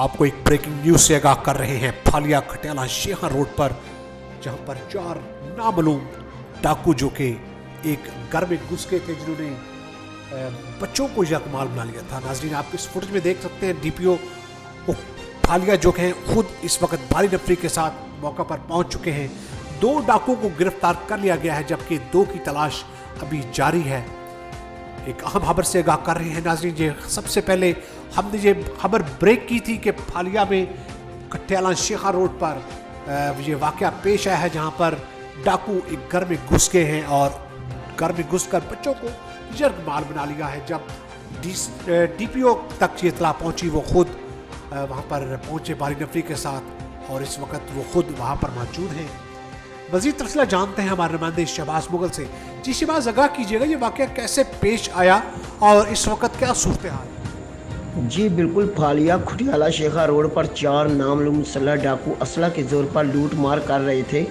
आपको एक breaking news से आगाह कर रहे हैं। फालिया खटियाला शेखा रोड पर, जहां पर 4 नामालूम डाकू जो के एक घर में घुस गए थे, जिन्होंने बच्चों को यकमाल बना लिया था। नाजरीन, आप इस फुटेज में देख सकते हैं डीपीओ फालिया जो हैं खुद इस वक्त भारी नफरी के साथ मौका पर पहुंच चुके हैं। 2 डाकुओं को गिरफ्तार कर लिया गया है, जबकि 2 की तलाश अभी जारी है। एक अहम खबर से आगाह कर रहे हैं नाजरीन जी। सबसे पहले हमने ये खबर ब्रेक की थी कि फालिया में खटियाला शेखा रोड पर ये वाकया पेश आया है, जहां पर डाकू एक घर में घुस गए हैं और घर में घुसकर बच्चों को यरगमाल बना लिया है। जब डीपीओ तक ये इतला पहुंची, वो खुद वहां पर पहुंचे भारी नफरी के साथ, और इस वक्त वो खुद वहां पर मौजूद हैं। मजीद तफसीला जानते हैं हमारे नुमाइंदे शहबाज मुगल से। जी शहबाज, आगाह कीजिएगा, ये वाकया कैसे पेश आया और इस वक्त क्या सूरत हाल है? जी बिल्कुल, फालिया खटियाला शेखा रोड पर 4 नामालूम मुसल्लह डाकू असला के जोर पर लूट मार कर रहे थे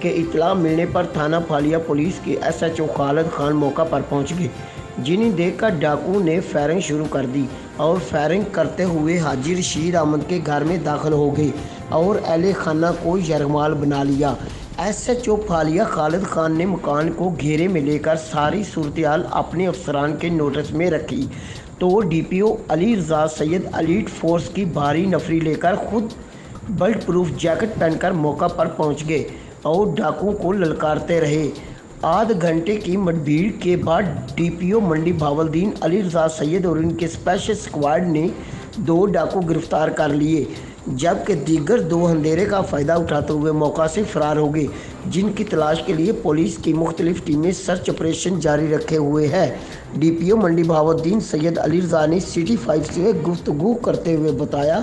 कि इतला मिलने पर थाना फालिया पुलिस के SHO खालिद खान मौका पर पहुंच गए, जिन्हें देखकर डाकू ने फायरिंग शुरू कर दी और फायरिंग करते हुए हाजी रशीद अहमद के घर में दाखिल हो गए और अहले खाना को यरगमाल बना लिया। SHO फालिया खालिद खान ने मकान को घेरे में लेकर सारी सूरत-ए-हाल अपने अफसरान के नोटिस में रखी, तो DPO Ali Raza Syed elite force की भारी नफरी लेकर खुद बल्ट प्रूफ जैकेट पहनकर मौका पर पहुंच गए और डाकुओं को ललकारते रहे। आध घंटे की मुठभेड़ के बाद DPO मंडी भावलदीन अली रज़ा सैयद और इनके स्पेशल स्क्वाड ने 2 डाकू गिरफ्तार कर लिए, जबकि दीगर 2 अंधेरे का फ़ायदा उठाते हुए मौका से फरार हो गए, जिनकी तलाश के लिए पुलिस की मुख्तलिफ टीमें सर्च ऑपरेशन जारी रखे हुए हैं। DPO मंडी भावलदीन सैयद अली रज़ा ने सिटी 5 से गुफ्तगू करते हुए बताया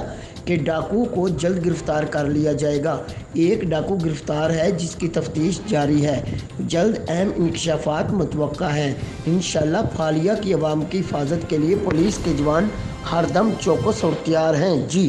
कि डाकू को जल्द गिरफ्तार कर लिया जाएगा। एक डाकू गिरफ्तार है, जिसकी तफ्तीश जारी है। जल्द अहम इंकशाफात मुतवक्का हैं। इंशाअल्लाह फालिया की आवाम की हिफाजत के लिए पुलिस के जवान हरदम चौकस और तैयार हैं। जी।